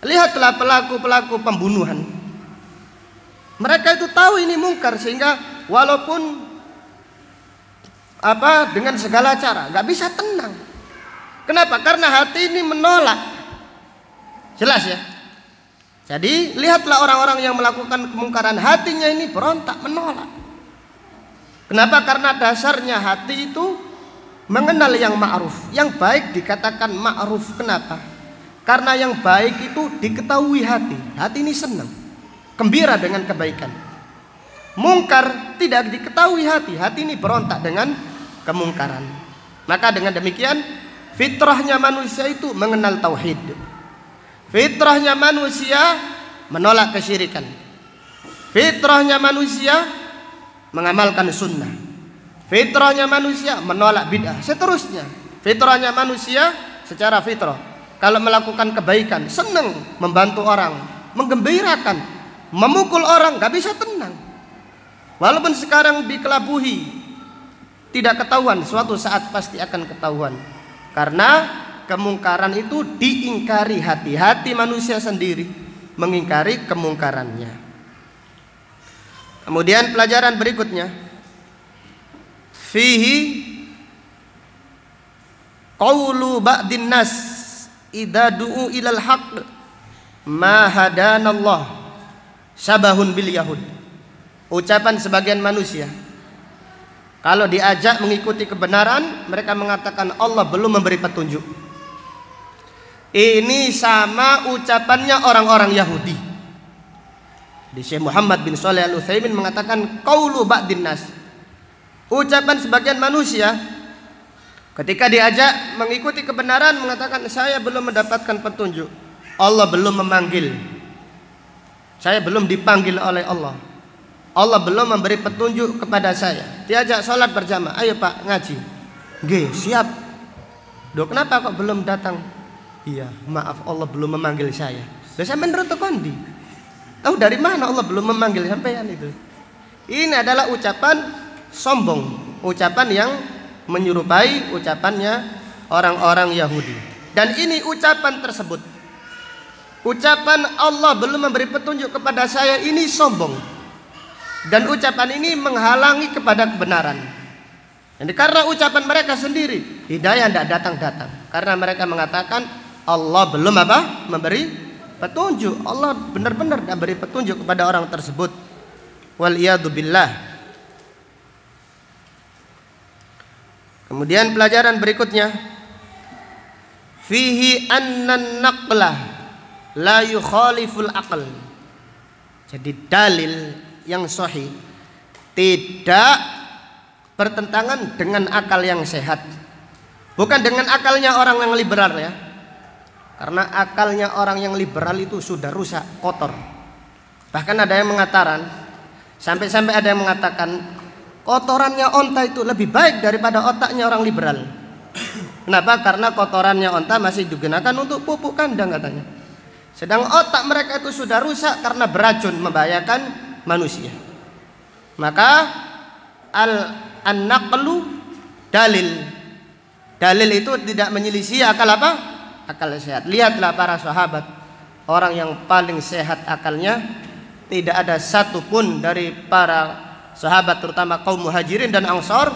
A: Lihatlah pelaku-pelaku pembunuhan. Mereka itu tahu ini mungkar, sehingga walaupun dengan segala cara nggak bisa tenang. Kenapa? Karena hati ini menolak. Jelas ya. Jadi lihatlah orang-orang yang melakukan kemungkaran, hatinya ini berontak, menolak. Kenapa? Karena dasarnya hati itu mengenal yang ma'ruf. Yang baik dikatakan ma'ruf. Kenapa? Karena yang baik itu diketahui hati. Hati ini senang, gembira dengan kebaikan. Mungkar tidak diketahui hati. Hati ini berontak dengan kemungkaran. Maka dengan demikian fitrahnya manusia itu mengenal tauhid. Fitrahnya manusia menolak kesyirikan. Fitrahnya manusia mengamalkan sunnah. Fitrahnya manusia menolak bid'ah. Seterusnya fitrahnya manusia secara fitrah, kalau melakukan kebaikan senang, membantu orang, menggembirakan, memukul orang gak bisa tenang. Walaupun sekarang dikelabuhi tidak ketahuan, suatu saat pasti akan ketahuan. Karena kemungkaran itu diingkari hati. Hati manusia sendiri mengingkari kemungkarannya. Kemudian pelajaran berikutnya, fihi qaulu ba'din nas idza du'u ilal haqq ma hadanallah syabahun bil yahud. Ucapan sebagian manusia kalau diajak mengikuti kebenaran, mereka mengatakan Allah belum memberi petunjuk. Ini sama ucapannya orang-orang Yahudi. Di Syekh Muhammad bin Shalih Al-Utsaimin mengatakan qaulu ba'din nas, ucapan sebagian manusia ketika diajak mengikuti kebenaran mengatakan saya belum mendapatkan petunjuk. Allah belum memanggil, saya belum dipanggil oleh Allah, Allah belum memberi petunjuk kepada saya, diajak sholat berjamaah, ayo Pak ngaji, nggih siap. Loh kenapa kok belum datang? Iya maaf Allah belum memanggil saya. Lah sampean nurut kondi? Tahu dari mana Allah belum memanggil sampean itu? Ini adalah ucapan sombong, ucapan yang menyerupai ucapannya orang-orang Yahudi. Dan ini ucapan tersebut, ucapan Allah belum memberi petunjuk kepada saya, ini sombong. Dan ucapan ini menghalangi kepada kebenaran. Jadi karena ucapan mereka sendiri, hidayah tidak datang-datang. Karena mereka mengatakan Allah belum memberi petunjuk. Allah benar-benar tidak beri petunjuk kepada orang tersebut. Waliyadu billah. Kemudian pelajaran berikutnya, fihi annan naqlah la yukhaliful aql. Jadi dalil yang sahih tidak bertentangan dengan akal yang sehat. Bukan dengan akalnya orang yang liberal ya. Karena akalnya orang yang liberal itu sudah rusak, kotor. Bahkan ada yang mengatakan, sampai-sampai ada yang mengatakan kotorannya onta itu lebih baik daripada otaknya orang liberal. Kenapa? Karena kotorannya onta masih digunakan untuk pupuk kandang katanya. Sedang otak mereka itu sudah rusak karena beracun, membahayakan manusia. Maka an-naqlu dalil. Dalil itu tidak menyelisih akal apa? Akal sehat. Lihatlah para sahabat, orang yang paling sehat akalnya, tidak ada satupun dari para sahabat terutama kaum muhajirin dan ansar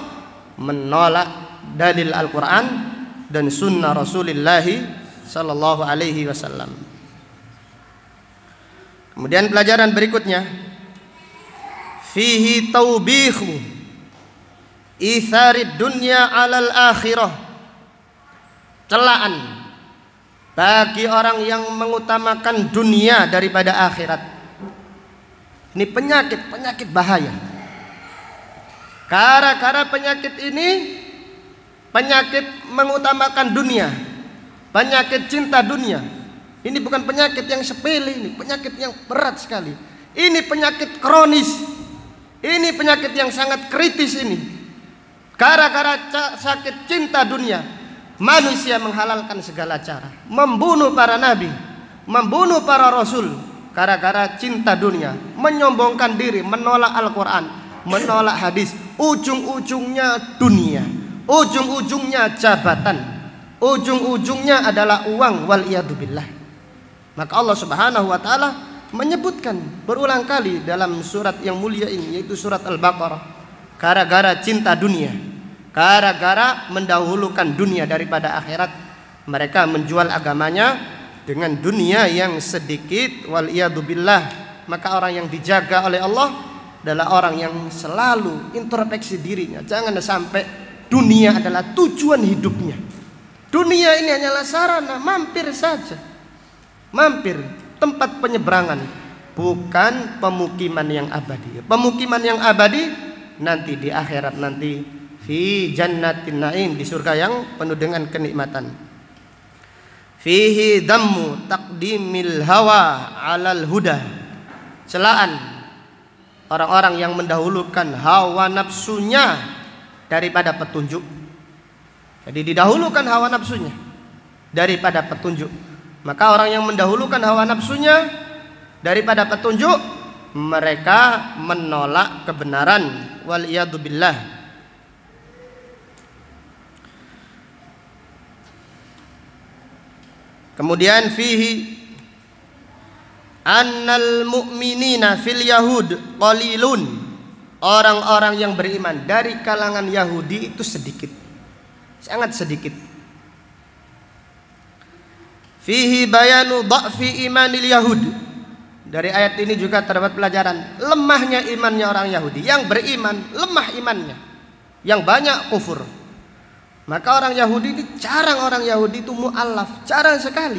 A: menolak dalil Al-Quran dan sunnah Rasulullah sallallahu alaihi wasallam. Kemudian pelajaran berikutnya, fihi taubihu itharid dunya alal akhirah. Celaan bagi orang yang mengutamakan dunia daripada akhirat. Ini penyakit bahaya. Gara-gara penyakit ini, penyakit mengutamakan dunia, penyakit cinta dunia. Ini bukan penyakit yang sepele, ini penyakit yang berat sekali. Ini penyakit kronis. Ini penyakit yang sangat kritis ini. Gara-gara sakit cinta dunia, manusia menghalalkan segala cara, membunuh para nabi, membunuh para rasul, gara-gara cinta dunia, menyombongkan diri, menolak Al-Quran, menolak hadis. Ujung-ujungnya dunia, ujung-ujungnya jabatan, ujung-ujungnya adalah uang. Waliyadzubillah. Maka Allah Subhanahu wa ta'ala menyebutkan berulang kali dalam surat yang mulia ini, yaitu surat Al-Baqarah, gara-gara cinta dunia, gara-gara mendahulukan dunia daripada akhirat, mereka menjual agamanya dengan dunia yang sedikit. Waliyadzubillah. Maka orang yang dijaga oleh Allah adalah orang yang selalu introspeksi dirinya. Jangan sampai dunia adalah tujuan hidupnya. Dunia ini hanyalah sarana, mampir saja, mampir, tempat penyeberangan, bukan pemukiman yang abadi. Pemukiman yang abadi nanti di akhirat, nanti fi jannatin naim, di surga yang penuh dengan kenikmatan. Fihi dammu taqdimil hawa alal huda. Celaan orang-orang yang mendahulukan hawa nafsunya daripada petunjuk. Jadi didahulukan hawa nafsunya daripada petunjuk. Maka orang yang mendahulukan hawa nafsunya daripada petunjuk, mereka menolak kebenaran. Waliyadzubillah. Kemudian fihi annal mu'minina fil yahud qalilun. Orang-orang yang beriman dari kalangan Yahudi itu sedikit, sangat sedikit. Fihi bayanu dha'fi imanil yahud. Dari ayat ini juga terdapat pelajaran lemahnya imannya orang Yahudi. Yang beriman lemah imannya, yang banyak kufur. Maka orang Yahudi ini jarang, orang Yahudi itu mu'allaf, jarang sekali.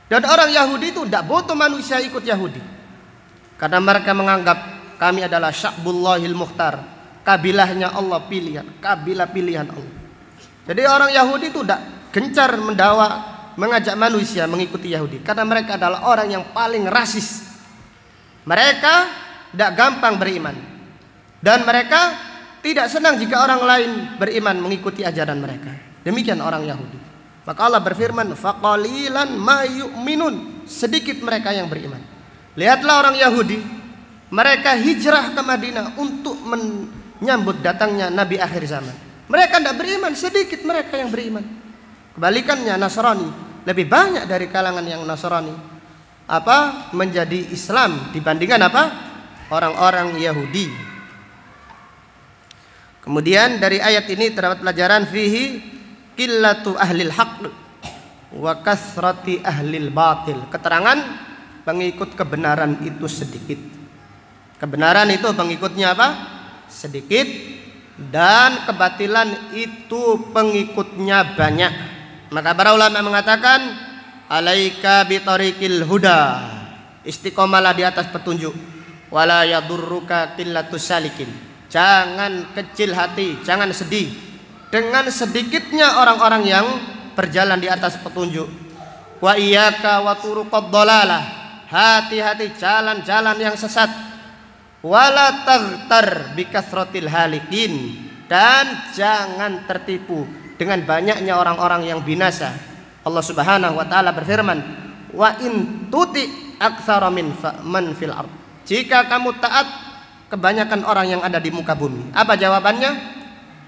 A: Dan orang Yahudi itu tidak butuh manusia ikut Yahudi, karena mereka menganggap kami adalah sya'bullahil mukhtar, kabilahnya Allah pilihan, kabilah pilihan Allah. Jadi orang Yahudi itu tidak gencar mengajak manusia mengikuti Yahudi karena mereka adalah orang yang paling rasis. Mereka tidak gampang beriman dan mereka tidak senang jika orang lain beriman mengikuti ajaran mereka. Demikian orang Yahudi. Maka Allah berfirman, faqalilan ma yu'minun, sedikit mereka yang beriman. Lihatlah orang Yahudi, mereka hijrah ke Madinah untuk menyambut datangnya Nabi akhir zaman. Mereka tidak beriman, sedikit mereka yang beriman. Kebalikannya Nasrani, lebih banyak dari kalangan yang Nasrani menjadi Islam dibandingkan orang-orang Yahudi. Kemudian dari ayat ini terdapat pelajaran fihi qillatu ahlil haqq wa kasrati ahlil batil. Keterangan pengikut kebenaran itu sedikit. Kebenaran itu pengikutnya sedikit, dan kebatilan itu pengikutnya banyak. Maka para ulama mengatakan, alaika bitariqil huda, istiqomalah di atas petunjuk, wala yadurruka qillatus salikin, jangan kecil hati, jangan sedih dengan sedikitnya orang-orang yang berjalan di atas petunjuk. Wa iyyaka wa turuqad dhalalah, hati-hati jalan-jalan yang sesat. Wala taghtar bikasratil halikin, dan jangan tertipu dengan banyaknya orang-orang yang binasa. Allah Subhanahu wa taala berfirman, wa in tuti aktsara man fil ard, jika kamu taat kebanyakan orang yang ada di muka bumi. Apa jawabannya?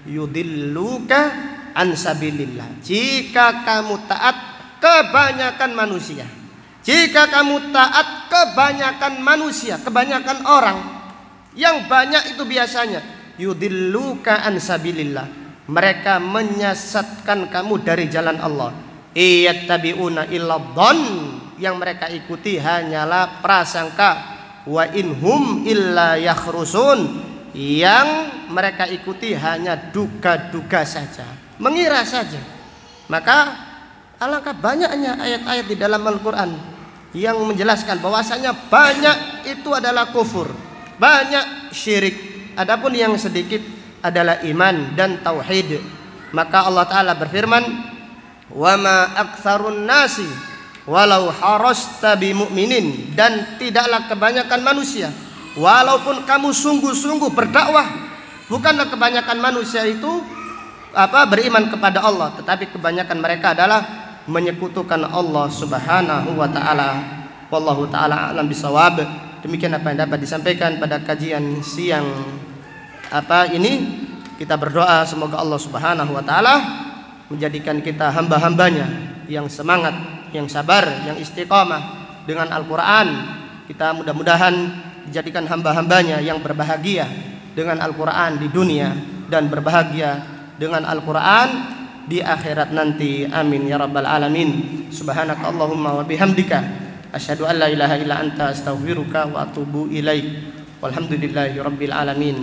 A: Yudilluka an sabilillah, jika kamu taat kebanyakan manusia. Jika kamu taat kebanyakan manusia, kebanyakan orang, yang banyak itu biasanya yudilluka an sabilillah, mereka menyesatkan kamu dari jalan Allah. Iyattabi'una illa dhann, yang mereka ikuti hanyalah prasangka. Wa inhum illa yakhrusun, yang mereka ikuti hanya duga-duga saja, mengira saja. Maka alangkah banyaknya ayat-ayat di dalam Al-Quran yang menjelaskan bahwasanya banyak itu adalah kufur, banyak syirik, adapun yang sedikit adalah iman dan tauhid. Maka Allah Ta'ala berfirman, wa ma aktsarun nasi walau harasta bimu'minin, dan tidaklah kebanyakan manusia walaupun kamu sungguh-sungguh berdakwah, bukanlah kebanyakan manusia itu beriman kepada Allah, tetapi kebanyakan mereka adalah menyekutukan Allah Subhanahu wa Ta'ala. Wallahu ta'ala a'lam bisawab. Demikian apa yang dapat disampaikan pada kajian siang ini. Kita berdoa semoga Allah Subhanahu wa Ta'ala menjadikan kita hamba-hambanya yang semangat, yang sabar, yang istiqamah dengan Al-Quran. Kita mudah-mudahan dijadikan hamba-hambanya yang berbahagia dengan Al-Quran di dunia dan berbahagia dengan Al-Quran di akhirat nanti. Amin ya rabbal alamin. Subhanaka Allahumma wa bihamdika, asyhadu an la ilaha illa anta, astaghfiruka wa atubu ilaik. Walhamdulillahi rabbil alamin.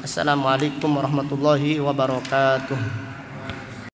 A: Assalamualaikum warahmatullahi wabarakatuh.